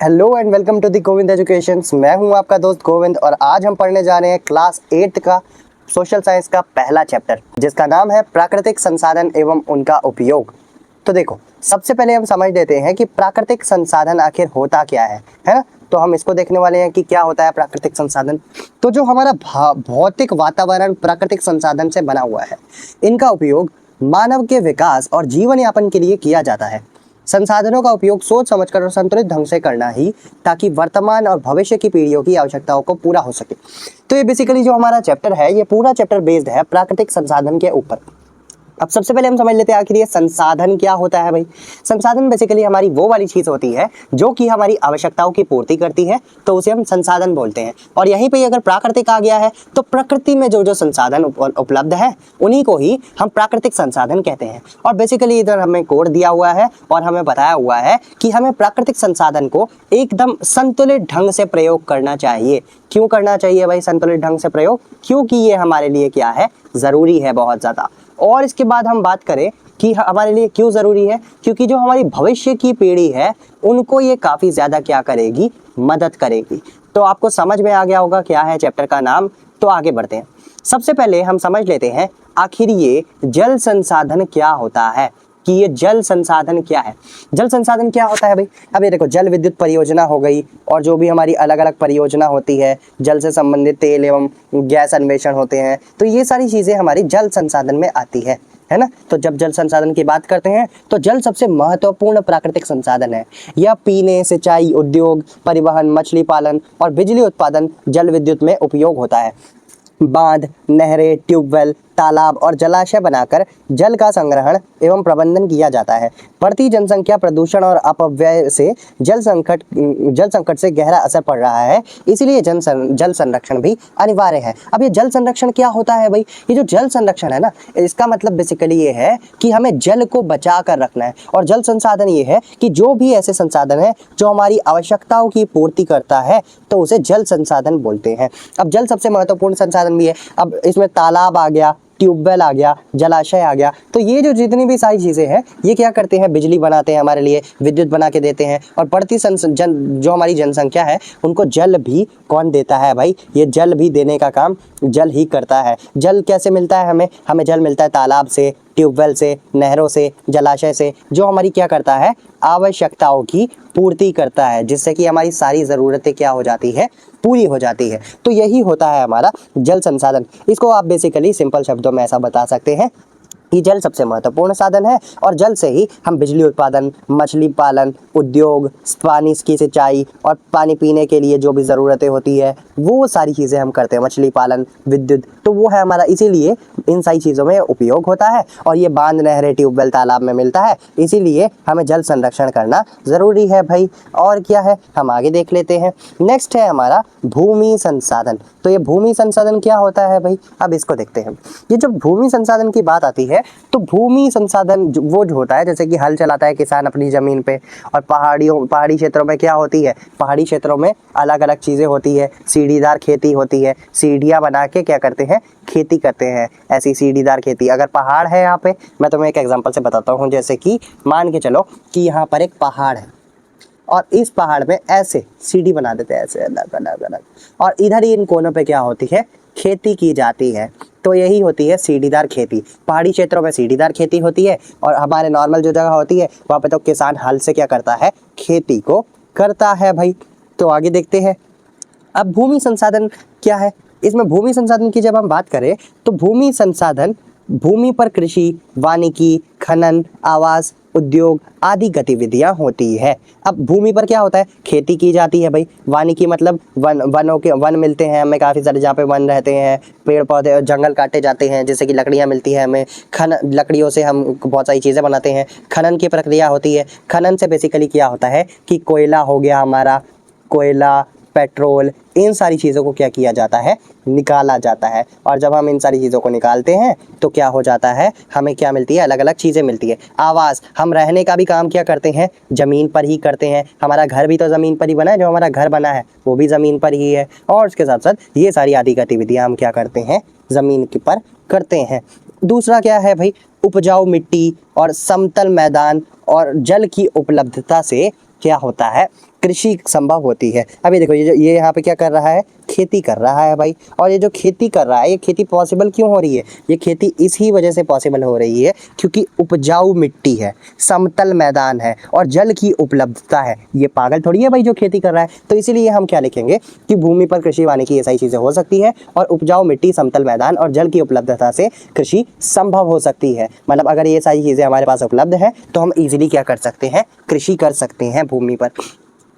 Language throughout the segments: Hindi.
Hello and welcome to the Govind education. मैं हूं आपका दोस्त गोविंद और आज हम पढ़ने जा रहे हैं क्लास 8 का सोशल साइंस का पहला चैप्टर जिसका नाम है प्राकृतिक संसाधन एवं उनका उपयोग। तो देखो, सबसे पहले हम समझ लेते हैं कि प्राकृतिक संसाधन आखिर होता क्या है ना। तो हम इसको देखने वाले हैं कि क्या होता है प्राकृतिक संसाधन। तो जो हमारा भौतिक वातावरण प्राकृतिक संसाधन से बना हुआ है, इनका उपयोग मानव के विकास और जीवन यापन के लिए किया जाता है। संसाधनों का उपयोग सोच समझकर और संतुलित ढंग से करना ही, ताकि वर्तमान और भविष्य की पीढ़ियों की आवश्यकताओं को पूरा हो सके। तो ये बेसिकली जो हमारा चैप्टर है, ये पूरा चैप्टर बेस्ड है प्राकृतिक संसाधन के ऊपर। अब सबसे पहले हम समझ लेते हैं आखिर ये संसाधन क्या होता है भाई। संसाधन बेसिकली हमारी वो वाली चीज होती है जो कि हमारी आवश्यकताओं की पूर्ति करती है, तो उसे हम संसाधन बोलते हैं। और यहीं पे अगर प्राकृतिक आ गया है तो प्रकृति में जो जो संसाधन उपलब्ध है उन्हीं को ही हम प्राकृतिक संसाधन कहते हैं। और बेसिकली इधर हमें कोड दिया हुआ है और हमें बताया हुआ है कि हमें प्राकृतिक संसाधन को एकदम संतुलित ढंग से प्रयोग करना चाहिए। क्यों करना चाहिए भाई संतुलित ढंग से प्रयोग? क्योंकि ये हमारे लिए क्या है, जरूरी है बहुत ज्यादा। और इसके बाद हम बात करें कि हमारे लिए क्यों ज़रूरी है, क्योंकि जो हमारी भविष्य की पीढ़ी है उनको ये काफ़ी ज़्यादा क्या करेगी, मदद करेगी। तो आपको समझ में आ गया होगा क्या है चैप्टर का नाम। तो आगे बढ़ते हैं। सबसे पहले हम समझ लेते हैं आखिर ये जल संसाधन क्या होता है, कि ये जल संसाधन क्या है। जल संसाधन क्या होता है भाई? अब ये देखो, जल विद्युत परियोजना हो गई और जो भी हमारी अलग अलग परियोजना होती है, जल से संबंधित तेल एवं गैस अन्वेषण होते हैं, तो ये सारी चीज़ें हमारी जल संसाधन में आती है ना। तो जब जल संसाधन की बात करते हैं तो जल सबसे महत्वपूर्ण प्राकृतिक संसाधन है। यह पीने, सिंचाई, उद्योग, परिवहन, मछली पालन और बिजली उत्पादन जल विद्युत में उपयोग होता है। बांध, नहरें, ट्यूबवेल, तालाब और जलाशय बनाकर जल का संग्रहण एवं प्रबंधन किया जाता है। बढ़ती जनसंख्या, प्रदूषण और अपव्यय से जल संकट से गहरा असर पड़ रहा है, इसीलिए जल संरक्षण भी अनिवार्य है। अब ये जल संरक्षण क्या होता है भाई? ये जो जल संरक्षण है ना, इसका मतलब बेसिकली ये है कि हमें जल को बचा कर रखना है। और जल संसाधन ये है कि जो भी ऐसे संसाधन है जो हमारी आवश्यकताओं की पूर्ति करता है, तो उसे जल संसाधन बोलते हैं। अब जल सबसे महत्वपूर्ण संसाधन भी है। अब इसमें तालाब आ गया, ट्यूबवेल आ गया, जलाशय आ गया, तो ये जो जितनी भी सारी चीज़ें हैं ये क्या करते हैं, बिजली बनाते हैं हमारे लिए, विद्युत बना के देते हैं। और बढ़ती जो हमारी जनसंख्या है उनको जल भी कौन देता है भाई? ये जल भी देने का काम जल ही करता है। जल कैसे मिलता है हमें? हमें जल मिलता है तालाब से, ट्यूबवेल से, नहरों से, जलाशय से, जो हमारी क्या करता है, आवश्यकताओं की पूर्ति करता है, जिससे कि हमारी सारी ज़रूरतें क्या हो जाती है, पूरी हो जाती है। तो यही होता है हमारा जल संसाधन। इसको आप बेसिकली सिंपल शब्दों में ऐसा बता सकते हैं कि जल सबसे महत्वपूर्ण साधन है और जल से ही हम बिजली उत्पादन, मछली पालन, उद्योग, पानी की सिंचाई और पानी पीने के लिए जो भी ज़रूरतें होती है वो सारी चीज़ें हम करते हैं। मछली पालन, विद्युत, तो वो है हमारा, इसीलिए इन सारी चीज़ों में उपयोग होता है। और ये बांध, नहरें, ट्यूबवेल, तालाब में मिलता है, इसीलिए हमें जल संरक्षण करना ज़रूरी है भाई। और क्या है, हम आगे देख लेते हैं। नेक्स्ट है हमारा भूमि संसाधन। तो ये भूमि संसाधन क्या होता है भाई? अब इसको देखते हैं। ये जब भूमि संसाधन की बात आती है तो भूमि संसाधन वो जो होता है, जैसे कि हल चलाता है किसान अपनी ज़मीन पे, और पहाड़ी क्षेत्रों में क्या होती है, पहाड़ी क्षेत्रों में अलग अलग चीज़ें होती है, सीढ़ीदार खेती होती है, सीढ़ियाँ बना के क्या करते हैं, खेती करते हैं। ऐसी सीढ़ीदार खेती, अगर पहाड़ है यहाँ पे, मैं तुम्हें एक एग्जांपल से बताता हूँ। जैसे कि मान के चलो कि यहाँ पर एक पहाड़ है और इस पहाड़ में ऐसे सीढ़ी बना देते हैं, ऐसे अलग अलग अलग, और इधर ही इन कोनों पे क्या होती है, खेती की जाती है। तो यही होती है सीढ़ीदार खेती। पहाड़ी क्षेत्रों में सीढ़ीदार खेती होती है और हमारे नॉर्मल जो जगह होती है वहाँ पे तो किसान हल से क्या करता है, खेती को करता है भाई। तो आगे देखते हैं। अब भूमि संसाधन क्या है? इसमें भूमि संसाधन की जब हम बात करें तो भूमि संसाधन भूमि पर कृषि, वानिकी, खनन, आवास, उद्योग आदि गतिविधियां होती है। अब भूमि पर क्या होता है, खेती की जाती है भाई। वानिकी मतलब वन मिलते हैं हमें काफ़ी सारे, जहाँ पे वन रहते हैं, पेड़ पौधे और जंगल काटे जाते हैं, जैसे कि लकड़ियाँ मिलती हैं हमें। लकड़ियों से हम बहुत सारी चीज़ें बनाते हैं। खनन की प्रक्रिया होती है। खनन से बेसिकली क्या होता है कि कोयला हो गया हमारा, कोयला, पेट्रोल, इन सारी चीज़ों को क्या किया जाता है, निकाला जाता है। और जब हम इन सारी चीज़ों को निकालते हैं तो क्या हो जाता है, हमें क्या मिलती है, अलग अलग चीज़ें मिलती है। आवास, हम रहने का भी काम क्या करते हैं, ज़मीन पर ही करते हैं। हमारा घर भी तो ज़मीन पर ही बना है, जो हमारा घर बना है वो भी ज़मीन पर ही है। और उसके साथ साथ ये सारी आदि गतिविधियाँ हम क्या करते हैं, ज़मीन के पर करते हैं। दूसरा क्या है भाई, उपजाऊ मिट्टी और समतल मैदान और जल की उपलब्धता से क्या होता है, कृषि संभव होती है। अभी देखो ये यहाँ पे क्या कर रहा है, खेती कर रहा है भाई। और ये जो खेती कर रहा है, ये खेती पॉसिबल क्यों हो रही है, ये खेती इसी वजह से पॉसिबल हो रही है क्योंकि उपजाऊ मिट्टी है, समतल मैदान है और जल की उपलब्धता है। ये पागल थोड़ी है भाई जो खेती कर रहा है। तो इसीलिए हम क्या लिखेंगे कि भूमि पर कृषि वानिकी ये सारी चीज़ें हो सकती है और उपजाऊ मिट्टी, समतल मैदान और जल की उपलब्धता से कृषि संभव हो सकती है। मतलब अगर ये सारी चीज़ें हमारे पास उपलब्ध है तो हम इजीली क्या कर सकते हैं, कृषि कर सकते हैं भूमि पर।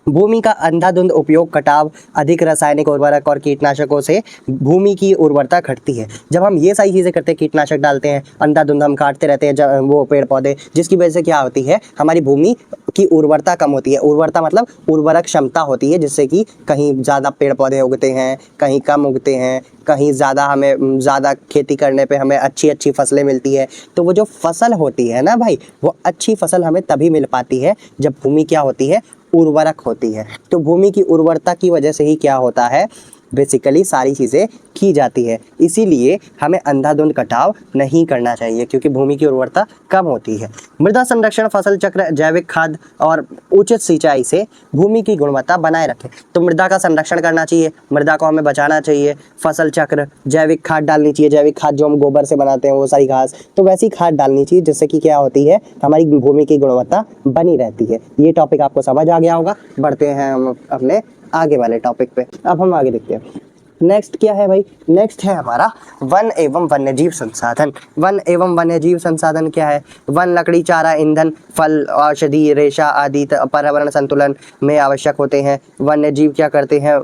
भूमि का अंधाधुंध उपयोग, कटाव, अधिक रासायनिक उर्वरक और कीटनाशकों से भूमि की उर्वरता घटती है। जब हम ये सारी चीज़ें करते हैं, कीटनाशक डालते हैं, अंधाधुंध हम काटते रहते हैं वो पेड़ पौधे, जिसकी वजह से क्या होती है, हमारी भूमि की उर्वरता कम होती है। उर्वरता मतलब उर्वरक क्षमता होती है, जिससे कि कहीं ज़्यादा पेड़ पौधे उगते हैं, कहीं कम उगते हैं, कहीं ज़्यादा हमें ज़्यादा खेती करने पे हमें अच्छी अच्छी फसलें मिलती है। तो वो जो फसल होती है ना भाई, वो अच्छी फसल हमें तभी मिल पाती है जब भूमि क्या होती है, उर्वरक होती है। तो भूमि की उर्वरता की वजह से ही क्या होता है, बेसिकली सारी चीज़ें की जाती है। इसीलिए हमें अंधाधुंध कटाव नहीं करना चाहिए क्योंकि भूमि की उर्वरता कम होती है। मृदा संरक्षण, फसल चक्र, जैविक खाद और उचित सिंचाई से भूमि की गुणवत्ता बनाए रखें। तो मृदा का संरक्षण करना चाहिए, मृदा को हमें बचाना चाहिए, फसल चक्र, जैविक खाद डालनी चाहिए। जैविक खाद जो हम गोबर से बनाते हैं वो सारी घास, तो वैसी खाद डालनी चाहिए जिससे कि क्या होती है, हमारी भूमि की गुणवत्ता बनी रहती है। ये टॉपिक आपको समझ आ गया होगा। बढ़ते हैं हम अपने आगे वाले टॉपिक पे। अब हम आगे देखते हैं नेक्स्ट क्या है भाई। नेक्स्ट है हमारा वन एवं वन्यजीव संसाधन। वन एवं वन्यजीव संसाधन क्या है, वन, लकड़ी, चारा, ईंधन, फल, औषधि, रेशा आदि पर्यावरण संतुलन में आवश्यक होते हैं। वन्यजीव क्या करते हैं,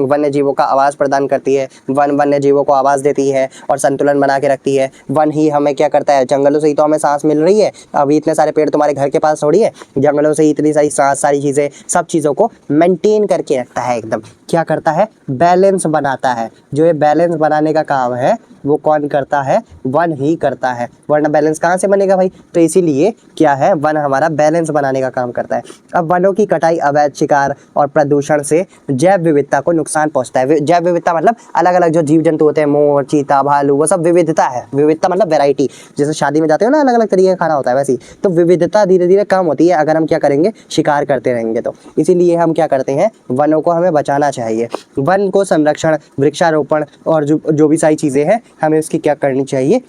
वन्यजीवों का आवास प्रदान करती है। वन वन्यजीवों को आवास देती है और संतुलन बना के रखती है। वन ही हमें क्या करता है, जंगलों से ही तो हमें सांस मिल रही है। अभी इतने सारे पेड़ तुम्हारे घर के पास थोड़ी है, जंगलों से ही इतनी सारी सांस, सारी चीज़ें, सब चीज़ों को मेंटेन करके रखता है एकदम। क्या करता है, बैलेंस बनाता है। जो ये बैलेंस बनाने का काम है वो कौन करता है, वन ही करता है। वरना बैलेंस कहाँ से बनेगा भाई। तो इसीलिए क्या है, वन हमारा बैलेंस बनाने का काम करता है। अब वनों की कटाई, अवैध शिकार और प्रदूषण से जैव विविधता को नुकसान पहुंचता है। जैव विविधता मतलब अलग अलग जो जीव जंतु होते हैं, मोर, चीता, भालू, वो सब विविधता है। विविधता मतलब वैरायटी। जैसे शादी में जाते हो ना, अलग अलग तरीके का खाना होता है, वैसे ही तो विविधता धीरे धीरे कम होती है अगर हम क्या करेंगे, शिकार करते रहेंगे। तो इसीलिए हम क्या करते हैं, वनों को हमें बचाना चाहिए। वन को संरक्षण, वृक्षारोपण और जो भी सारी चीज़ें हैं, हमें उसकी क्या करनी चाहिए,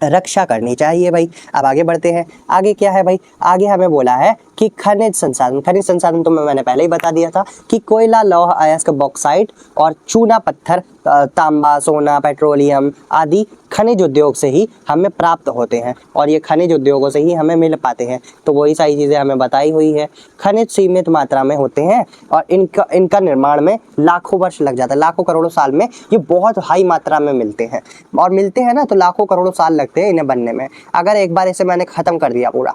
रक्षा करनी चाहिए भाई। अब आगे बढ़ते हैं। आगे क्या है भाई, आगे हमें बोला है कि खनिज संसाधन। खनिज संसाधन तो मैंने पहले ही बता दिया था कि कोयला, लौह अयस्क, बॉक्साइट और चूना पत्थर, तांबा, सोना, पेट्रोलियम आदि खनिज उद्योग से ही हमें प्राप्त होते हैं और ये खनिज उद्योगों से ही हमें मिल पाते हैं। तो वही सारी चीज़ें हमें बताई हुई है। खनिज सीमित मात्रा में होते हैं और इनका निर्माण में लाखों वर्ष लग जाता है, लाखों करोड़ों साल में ये बहुत हाई मात्रा में मिलते हैं। और मिलते हैं ना, तो लाखों करोड़ों साल लगते हैं इन्हें बनने में। अगर एक बार इसे मैंने ख़त्म कर दिया पूरा,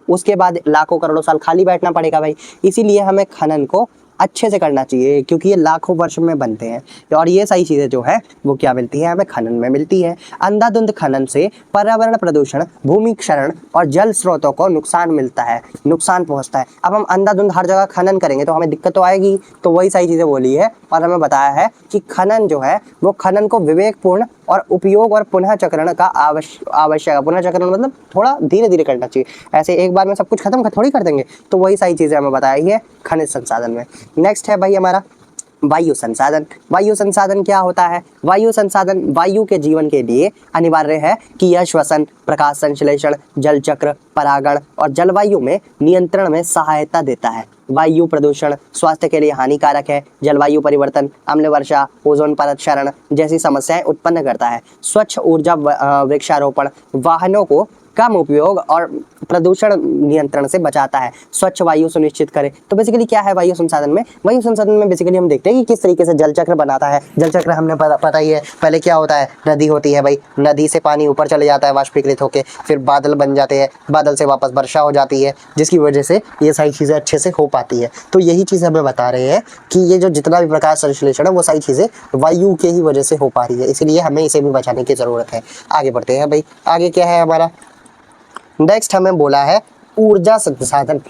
उसके बाद लाखों करोड़ों साल खाली बैठना पड़ेगा भाई। इसीलिए हमें खनन को अच्छे से करना चाहिए क्योंकि ये लाखों वर्ष में बनते हैं और ये सारी चीज़ें जो है वो क्या मिलती है, हमें खनन में मिलती है। अंधाधुंध खनन से पर्यावरण प्रदूषण, भूमि क्षरण और जल स्रोतों को नुकसान मिलता है, नुकसान पहुंचता है। अब हम अंधाधुंध हर जगह खनन करेंगे तो हमें दिक्कत तो आएगी। तो वही सारी चीज़ें बोली है और हमें बताया है कि खनन जो है वो खनन को विवेकपूर्ण और उपयोग और पुनः चक्रण का आवश्यक। पुनः चक्रण मतलब थोड़ा धीरे धीरे करना चाहिए, ऐसे एक बार में सब कुछ खत्म थोड़ी कर देंगे। तो वही सारी चीज़ें हमें बताई है खनिज संसाधन में। नेक्स्ट है भाई हमारा वायु संसाधन। वायु संसाधन क्या होता है, वायु संसाधन वायु के जीवन के लिए अनिवार्य है कि यह श्वसन, प्रकाश संश्लेषण, जल चक्र, परागण और जलवायु में नियंत्रण में सहायता देता है। वायु प्रदूषण स्वास्थ्य के लिए हानिकारक है। जलवायु परिवर्तन, अम्ल वर्षा, ओजोन परत क्षरण जैसी समस्याएं उत्पन्न करता है। स्वच्छ ऊर्जा, वृक्षारोपण, वाहनों को कम उपयोग और प्रदूषण नियंत्रण से बचाता है। स्वच्छ वायु सुनिश्चित करें। तो बेसिकली क्या है वायु संसाधन में, वायु संसाधन में बेसिकली हम देखते हैं कि किस तरीके से जल चक्र बनाता है। जल चक्र हमने पता ही है, पहले क्या होता है, नदी होती है भाई, नदी से पानी ऊपर चले जाता है वाष्पीकृत होकर, फिर बादल बन जाते हैं, बादल से वापस वर्षा हो जाती है, जिसकी वजह से ये सारी चीज़ें अच्छे से हो पाती है। तो यही चीज़ हमें बता रहे हैं कि ये जो जितना भी प्रकाश संश्लेषण है वो सारी चीज़ें वायु के ही वजह से हो पा रही है, इसलिए हमें इसे भी बचाने की ज़रूरत है। आगे बढ़ते हैं भाई। आगे क्या है हमारा, नेक्स्ट हमें बोला है ऊर्जा संसाधन।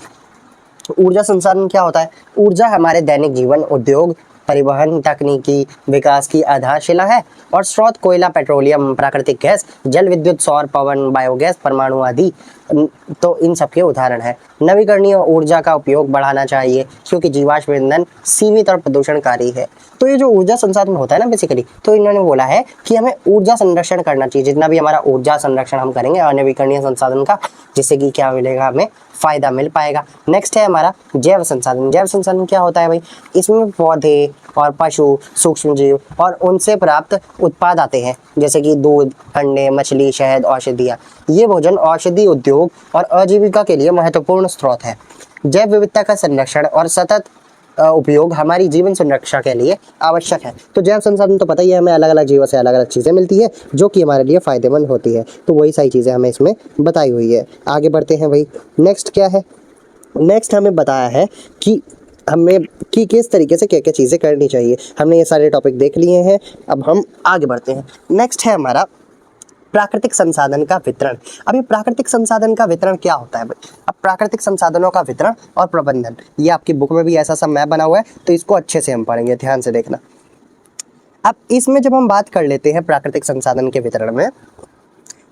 ऊर्जा संसाधन क्या होता है, ऊर्जा हमारे दैनिक जीवन, उद्योग, परिवहन, तकनीकी विकास की आधारशिला है और स्रोत कोयला, पेट्रोलियम, प्राकृतिक गैस, जल विद्युत, सौर, पवन, बायोगैस, परमाणु आदि तो इन सब के उदाहरण है। नवीकरणीय ऊर्जा का उपयोग बढ़ाना चाहिए क्योंकि जीवाश्म ईंधन सीमित और प्रदूषणकारी है। तो ये जो ऊर्जा संसाधन होता है ना बेसिकली, तो इन्होंने बोला है कि हमें ऊर्जा संरक्षण करना चाहिए, जितना भी हमारा ऊर्जा संरक्षण हम करेंगे अनवीकरणीय संसाधन का, जिससे कि क्या मिलेगा, हमें फायदा मिल पाएगा। नेक्स्ट है हमारा जैव संसाधन। जैव संसाधन क्या होता है भाई, इसमें पौधे और पशु, सूक्ष्म जीव और उनसे प्राप्त उत्पाद आते हैं, जैसे कि दूध, अंडे, मछली, शहद, औषधियाँ। ये भोजन औषधि उद्योग और आजीविका के लिए महत्वपूर्ण स्रोत है। जैव विविधता का संरक्षण और सतत उपयोग हमारी जीवन सुरक्षा के लिए आवश्यक है। तो जैव संसाधन तो पता ही है, हमें अलग अलग जीवों से अलग अलग चीज़ें मिलती है जो कि हमारे लिए फ़ायदेमंद होती है। तो वही सारी चीज़ें हमें इसमें बताई हुई है। आगे बढ़ते हैं भाई, नेक्स्ट क्या है। नेक्स्ट हमें बताया है कि हमें कि किस तरीके से क्या क्या चीज़ें करनी चाहिए। हमने ये सारे टॉपिक देख लिए हैं, अब हम आगे बढ़ते हैं। नेक्स्ट है हमारा प्राकृतिक संसाधन का वितरण। अब ये प्राकृतिक संसाधन का वितरण क्या होता है भाई। अब प्राकृतिक संसाधनों का वितरण और प्रबंधन, ये आपकी बुक में भी ऐसा सब मैप बना हुआ है, तो इसको अच्छे से हम पढ़ेंगे, ध्यान से देखना। अब इसमें जब हम बात कर लेते हैं प्राकृतिक संसाधन के वितरण में,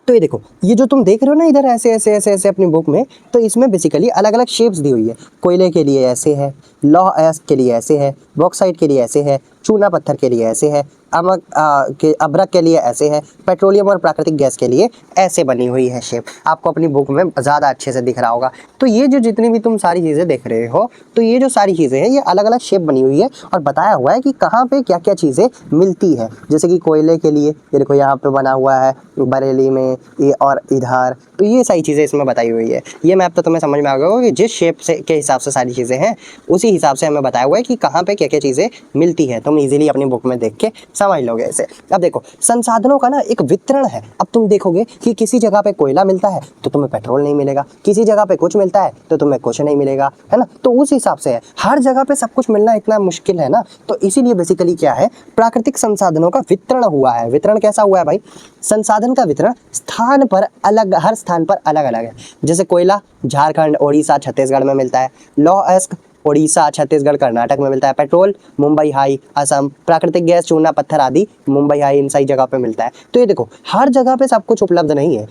तो ये देखो, ये जो तुम देख रहे हो ना इधर ऐसे ऐसे ऐसे ऐसे अपनी बुक में, तो इसमें बेसिकली अलग अलग शेप्स दी हुई है। कोयले के लिए ऐसे है, लौह अयस्क के लिए ऐसे है, बॉक्साइट के लिए ऐसे है, चूना पत्थर के लिए ऐसे है, अभ्रक के लिए ऐसे है, पेट्रोलियम और प्राकृतिक गैस के लिए ऐसे बनी हुई है शेप। आपको अपनी बुक में ज़्यादा अच्छे से दिख रहा होगा। तो ये जो जितनी भी तुम सारी चीज़ें देख रहे हो, तो ये जो सारी चीज़ें हैं ये अलग अलग शेप बनी हुई है और बताया हुआ है कि कहाँ पे क्या क्या चीज़ें मिलती है। जैसे कि कोयले के लिए ये देखो यहाँ पे बना हुआ है बरेली में, ये और इधर, तो ये सारी चीज़ें इसमें बताई हुई है। ये मैप तो तुम्हें समझ में आ गया होगा कि जिस शेप से के हिसाब से सारी चीज़ें हैं उसी हिसाब से हमें बताया हुआ है कि कहाँ पे क्या क्या चीज़ें मिलती है। तुम इजीली अपनी बुक में देख के समझ लोगे इसे। अब देखो, संसाधनों का ना एक वितरण है। अब तुम देखोगे कि किसी जगह पे कोयला मिलता है तो तुम्हें पेट्रोल नहीं मिलेगा, किसी जगह पे कुछ मिलता है तो तुम्हें कुछ नहीं मिलेगा, है ना। तो उस हिसाब से है, हर जगह पे सब कुछ मिलना इतना मुश्किल है ना। तो इसीलिए बेसिकली क्या है, प्राकृतिक संसाधनों का वितरण हुआ है। वितरण कैसा हुआ है भाई, संसाधन का वितरण स्थान पर अलग, हर स्थान पर अलग अलग है। जैसे कोयला झारखंड, उड़ीसा, छत्तीसगढ़ में मिलता है। लौह अयस्क उड़ीसा, छत्तीसगढ़, कर्नाटक में मिलता है। Petrol Mumbai high, Assam. प्राकृतिक गैस, चूना पत्थर आदि मुंबई हाई, इन सही जगह पे मिलता है। तो ये देखो, हर जगह पे सब कुछ उपलब्ध नहीं है,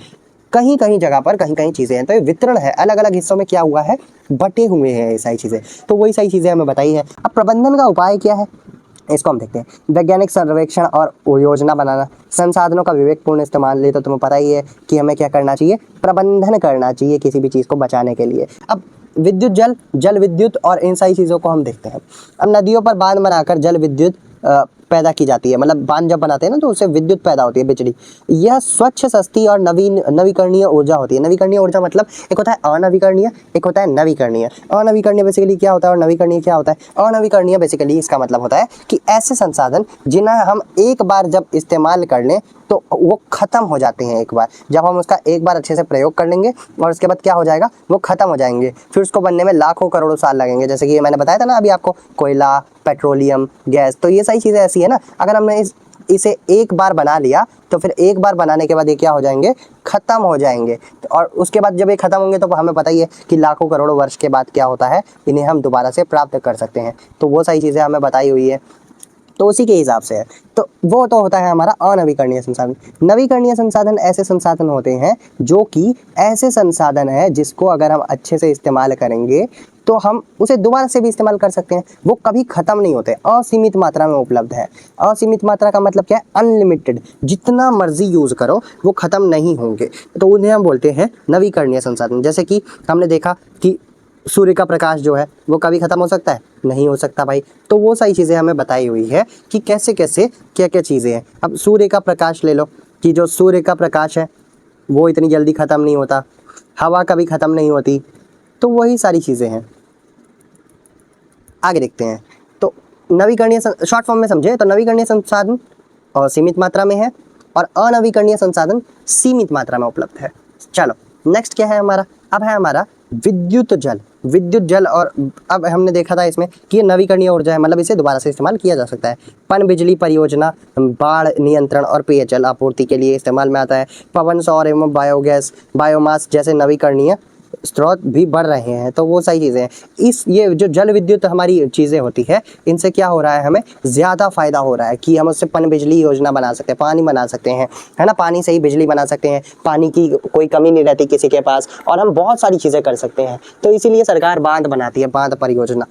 कहीं कहीं जगह पर कहीं कहीं चीज़ें हैं। तो ये वितरण है, अलग अलग हिस्सों में क्या हुआ है, बटे हुए हैं ये सारी चीज़ें। तो वही सारी चीज़ें हमें बताई है। अब प्रबंधन का उपाय क्या है, इसको हम देखते हैं। वैज्ञानिक सर्वेक्षण और योजना बनाना, संसाधनों का विवेकपूर्ण इस्तेमाल। ले तो तुम्हें पता ही है कि हमें क्या करना चाहिए, प्रबंधन करना चाहिए किसी भी चीज़ को बचाने के लिए। अब विद्युत जल विद्युत और इन सारी चीज़ों को हम देखते हैं। अब नदियों पर बांध बनाकर जल विद्युत पैदा की जाती है, मतलब बांध जब बनाते हैं ना तो उससे विद्युत पैदा होती है, बिजली। यह स्वच्छ, सस्ती और नवीकरणीय ऊर्जा होती है। नवीकरणीय ऊर्जा मतलब एक होता है अनवीकरणीय, एक होता है नवीकरणीय। अनवीकरणीय बेसिकली क्या होता है और नवीकरणीय क्या होता है। अनवीकरणीय बेसिकली इसका मतलब होता है कि ऐसे संसाधन जिन्हें हम एक बार जब इस्तेमाल कर लें तो वो ख़त्म हो जाते हैं। एक बार जब हम उसका एक बार अच्छे से प्रयोग कर लेंगे और उसके बाद क्या हो जाएगा, वो ख़त्म हो जाएंगे। फिर उसको बनने में लाखों करोड़ों साल लगेंगे। जैसे कि ये मैंने बताया था ना अभी आपको, कोयला, पेट्रोलियम, गैस। तो ये सारी चीज़ें ऐसी है ना, अगर हमने इसे एक बार बना लिया तो फिर एक बार बनाने के बाद ये क्या हो जाएंगे, ख़त्म हो जाएंगे। और उसके बाद जब ये ख़त्म होंगे तो हमें पता ही है कि लाखों करोड़ों वर्ष के बाद क्या होता है, इन्हें हम दोबारा से प्राप्त कर सकते हैं। तो वो सारी चीज़ें हमें बताई हुई है, तो उसी के हिसाब से है। तो वो तो होता है हमारा अनवीकरणीय संसाधन। नवीकरणीय संसाधन ऐसे संसाधन होते हैं जो कि ऐसे संसाधन है जिसको अगर हम अच्छे से इस्तेमाल करेंगे तो हम उसे दोबारा से भी इस्तेमाल कर सकते हैं। वो कभी ख़त्म नहीं होते, असीमित मात्रा में उपलब्ध है। असीमित मात्रा का मतलब क्या है, अनलिमिटेड, जितना मर्जी यूज़ करो वो ख़त्म नहीं होंगे। तो उन्हें हम बोलते हैं नवीकरणीय संसाधन। जैसे कि हमने देखा कि सूर्य का प्रकाश जो है वो कभी ख़त्म हो सकता है, नहीं हो सकता भाई। तो वो सारी चीज़ें हमें बताई हुई है कि कैसे कैसे क्या क्या चीज़ें हैं। अब सूर्य का प्रकाश ले लो कि जो सूर्य का प्रकाश है वो इतनी जल्दी ख़त्म नहीं होता, हवा कभी ख़त्म नहीं होती। तो वही सारी चीज़ें हैं। आगे देखते हैं। तो नवीकरणीय, शॉर्ट फॉर्म में समझे तो नवीकरणीय संसाधन सीमित मात्रा में है और अनवीकरणीय संसाधन सीमित मात्रा में उपलब्ध है। चलो नेक्स्ट क्या है हमारा, अब है हमारा विद्युत जल। और अब हमने देखा था इसमें कि ये नवीकरणीय ऊर्जा है, मतलब इसे दोबारा से इस्तेमाल किया जा सकता है। पन बिजली परियोजना बाढ़ नियंत्रण और पेयजल आपूर्ति के लिए इस्तेमाल में आता है। पवन, सौर एवं बायोगैस, बायोमास जैसे नवीकरणीय स्रोत भी बढ़ रहे हैं। तो वो सही चीज़ें हैं। ये जो जल विद्युत हमारी चीज़ें होती है, इनसे क्या हो रहा है, हमें ज़्यादा फायदा हो रहा है कि हम उससे पन बिजली योजना बना सकते हैं, पानी बना सकते हैं, है ना, पानी से ही बिजली बना सकते हैं, पानी की कोई कमी नहीं रहती किसी के पास, और हम बहुत सारी चीज़ें कर सकते हैं। तो इसीलिए सरकार बांध बनाती है, बांध परियोजना।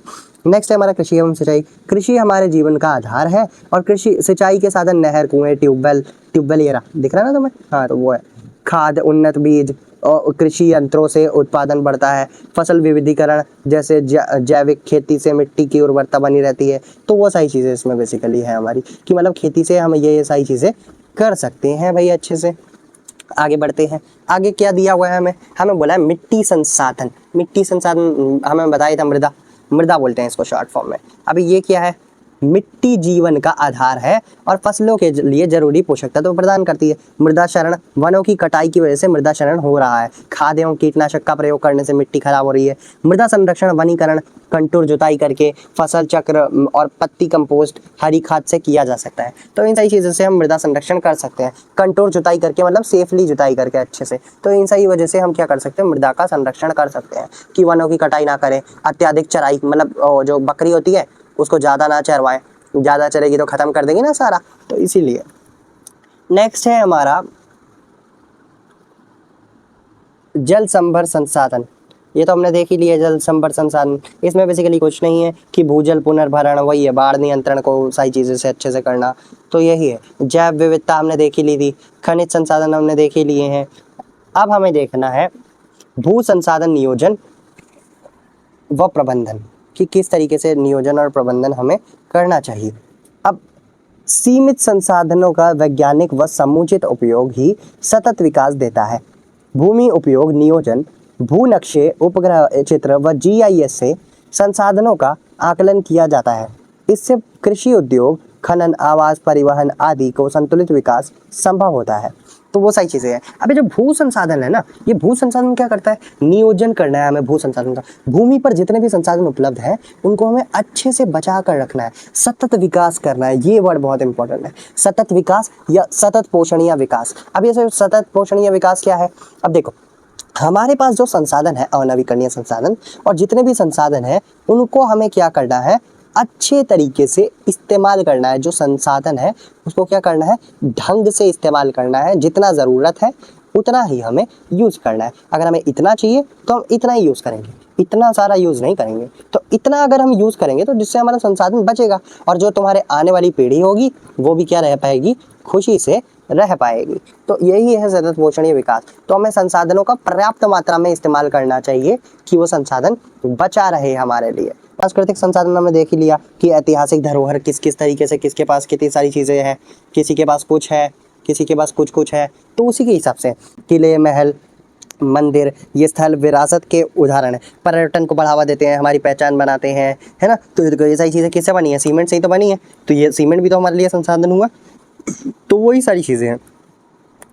नेक्स्ट है हमारा कृषि एवं सिंचाई। कृषि हमारे जीवन का आधार है और कृषि सिंचाई के साधन नहर, कुएं, ट्यूबवेल ये रहा, दिख रहा है ना तुम्हें, हाँ, तो वो है। खाद, उन्नत बीज और कृषि यंत्रों से उत्पादन बढ़ता है। फसल विविधीकरण, जैसे जैविक खेती से मिट्टी की उर्वरता बनी रहती है। तो वो सारी चीज़ें इसमें बेसिकली है हमारी, कि मतलब खेती से हम ये सारी चीज़ें कर सकते हैं भाई अच्छे से। आगे बढ़ते हैं। आगे क्या दिया हुआ है हमें बोला है मिट्टी संसाधन। मिट्टी संसाधन हमें बताया था मृदा बोलते हैं इसको शॉर्ट फॉर्म में। अभी ये क्या है, मिट्टी जीवन का आधार है और फसलों के लिए जरूरी पोषक तत्व प्रदान करती है। मृदा क्षरण, वनों की कटाई की वजह से मृदा क्षरण हो रहा है। खाद एवं कीटनाशक का प्रयोग करने से मिट्टी खराब हो रही है। मृदा संरक्षण, वनीकरण, कंटूर जुताई करके, फसल चक्र और पत्ती कंपोस्ट, हरी खाद से किया जा सकता है। तो इन सारी चीज़ों से हम मृदा संरक्षण कर सकते हैं। कंटूर जुताई करके मतलब सेफली जुताई करके अच्छे से। तो इन सही वजह से हम क्या कर सकते हैं, मृदा का संरक्षण कर सकते हैं कि वनों की कटाई ना करें। अत्याधिक चराई, मतलब जो बकरी होती है उसको ज़्यादा ना चरवाएं, ज़्यादा चरेगी तो ख़त्म कर देगी ना सारा, तो इसीलिए। नेक्स्ट है हमारा जल संभर संसाधन। ये तो हमने देख ही लिया, जल संभर संसाधन। इसमें बेसिकली कुछ नहीं है कि भूजल पुनर्भरण, वही है, बाढ़ नियंत्रण को सारी चीज़ें से अच्छे से करना, तो यही है। जैव विविधता हमने देख ही ली थी, खनिज संसाधन हमने देख ही लिए हैं। अब हमें देखना है भू संसाधन नियोजन व प्रबंधन, कि किस तरीके से नियोजन और प्रबंधन हमें करना चाहिए। अब सीमित संसाधनों का वैज्ञानिक व समुचित उपयोग ही सतत विकास देता है। भूमि उपयोग नियोजन, भू नक्शे, उपग्रह चित्र व GIS से संसाधनों का आकलन किया जाता है। इससे कृषि उद्योग, खनन, आवास, परिवहन आदि को संतुलित विकास संभव होता है। तो वो सही चीज़ें हैं। अभी जो भू संसाधन है ना, ये भू संसाधन क्या करता है, नियोजन करना है हमें भू संसाधन का। भूमि पर जितने भी संसाधन उपलब्ध हैं उनको हमें अच्छे से बचा कर रखना है, सतत विकास करना है। ये वर्ड बहुत इंपॉर्टेंट है, सतत विकास या सतत पोषणीय विकास। अब ये सतत पोषणीय विकास क्या है, अब देखो हमारे पास जो संसाधन है, अनवीकरणीय संसाधन और जितने भी संसाधन हैं उनको हमें क्या करना है, अच्छे तरीके से इस्तेमाल करना है। जो संसाधन है उसको क्या करना है, ढंग से इस्तेमाल करना है। जितना ज़रूरत है उतना ही हमें यूज़ करना है। अगर हमें इतना चाहिए तो हम इतना ही यूज़ करेंगे, इतना सारा यूज़ नहीं करेंगे। तो इतना अगर हम यूज़ करेंगे तो जिससे हमारा संसाधन बचेगा और जो तुम्हारे आने वाली पीढ़ी होगी वो भी क्या रह पाएगी, खुशी से रह पाएगी। तो यही है सतत पोषणीय विकास। तो हमें संसाधनों का पर्याप्त मात्रा में इस्तेमाल करना चाहिए कि वो संसाधन बचा रहे हमारे लिए। सांस्कृतिक संसाधन हमने देख ही लिया कि ऐतिहासिक धरोहर किस किस तरीके से, किसके पास कितनी सारी चीज़ें हैं, किसी के पास कुछ है, किसी के पास कुछ है। तो उसी के हिसाब से किले, महल, मंदिर, ये स्थल विरासत के उदाहरण है। पर्यटन को बढ़ावा देते हैं, हमारी पहचान बनाते हैं, है ना। तो ये सारी चीज़ें किससे बनी है, सीमेंट से ही तो बनी है। तो ये सीमेंट भी तो हमारे लिए संसाधन हुआ। तो वही सारी चीज़ें हैं।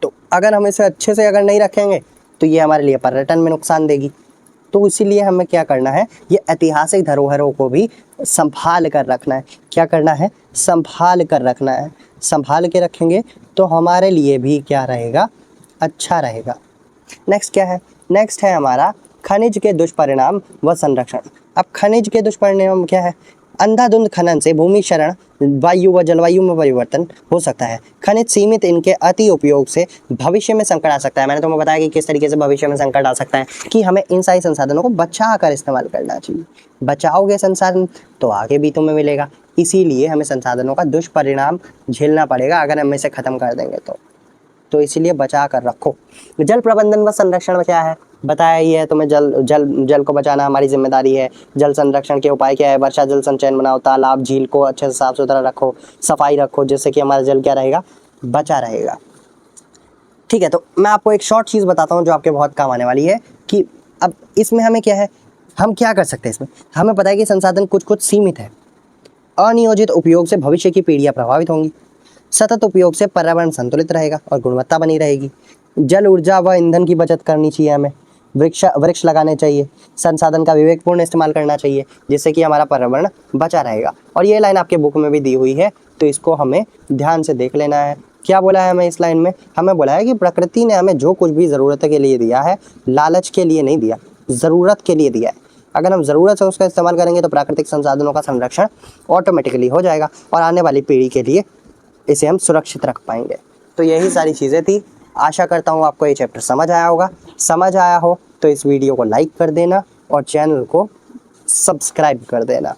तो अगर हम इसे अच्छे से अगर नहीं रखेंगे तो ये हमारे लिए पर्यटन में नुकसान देगी। तो इसीलिए हमें क्या करना है, ये ऐतिहासिक धरोहरों को भी संभाल कर रखना है। क्या करना है, संभाल कर रखना है। संभाल के रखेंगे तो हमारे लिए भी क्या रहेगा, अच्छा रहेगा। नेक्स्ट क्या है, नेक्स्ट है हमारा खनिज के दुष्परिणाम व संरक्षण। अब खनिज के दुष्परिणाम क्या है, अंधाधुंध खनन से भूमि क्षरण, वायु व जलवायु में परिवर्तन हो सकता है। खनिज सीमित, इनके अति उपयोग से भविष्य में संकट आ सकता है। मैंने तुम्हें बताया कि किस तरीके से भविष्य में संकट आ सकता है, कि हमें इन सारे संसाधनों को बचा कर इस्तेमाल करना चाहिए। बचाओगे संसाधन तो आगे भी तुम्हें मिलेगा। इसीलिए हमें संसाधनों का दुष्परिणाम झेलना पड़ेगा अगर हम इसे ख़त्म कर देंगे तो इसीलिए बचा कर रखो। जल प्रबंधन व संरक्षण में क्या है, बताया ही है तुम्हें, जल को बचाना हमारी जिम्मेदारी है। जल संरक्षण के उपाय क्या है, वर्षा जल संचयन बनाओ, तालाब झील को अच्छे से साफ सुथरा रखो, सफाई रखो, जिससे कि हमारा जल क्या रहेगा, बचा रहेगा। ठीक है, तो मैं आपको एक शॉर्ट चीज़ बताता हूँ जो आपके बहुत काम आने वाली है, कि अब इसमें हमें क्या है, हम क्या कर सकते हैं इसमें। हमें पता है कि संसाधन कुछ सीमित है। अनियोजित उपयोग से भविष्य की पीढ़ियाँ प्रभावित होंगी। सतत उपयोग से पर्यावरण संतुलित रहेगा और गुणवत्ता बनी रहेगी। जल, ऊर्जा व ईंधन की बचत करनी चाहिए हमें। वृक्ष लगाने चाहिए। संसाधन का विवेकपूर्ण इस्तेमाल करना चाहिए, जिससे कि हमारा पर्यावरण बचा रहेगा। और ये लाइन आपके बुक में भी दी हुई है, तो इसको हमें ध्यान से देख लेना है। क्या बोला है हमें इस लाइन में, हमें बोला है कि प्रकृति ने हमें जो कुछ भी ज़रूरत के लिए दिया है, लालच के लिए नहीं दिया। ज़रूरत के लिए दिया है। अगर हम ज़रूरत से उसका इस्तेमाल करेंगे तो प्राकृतिक संसाधनों का संरक्षण ऑटोमेटिकली हो जाएगा और आने वाली पीढ़ी के लिए इसे हम सुरक्षित रख पाएंगे। तो यही सारी चीज़ें थी। आशा करता हूँ आपको ये चैप्टर समझ आया होगा। समझ आया हो तो इस वीडियो को लाइक कर देना और चैनल को सब्सक्राइब कर देना।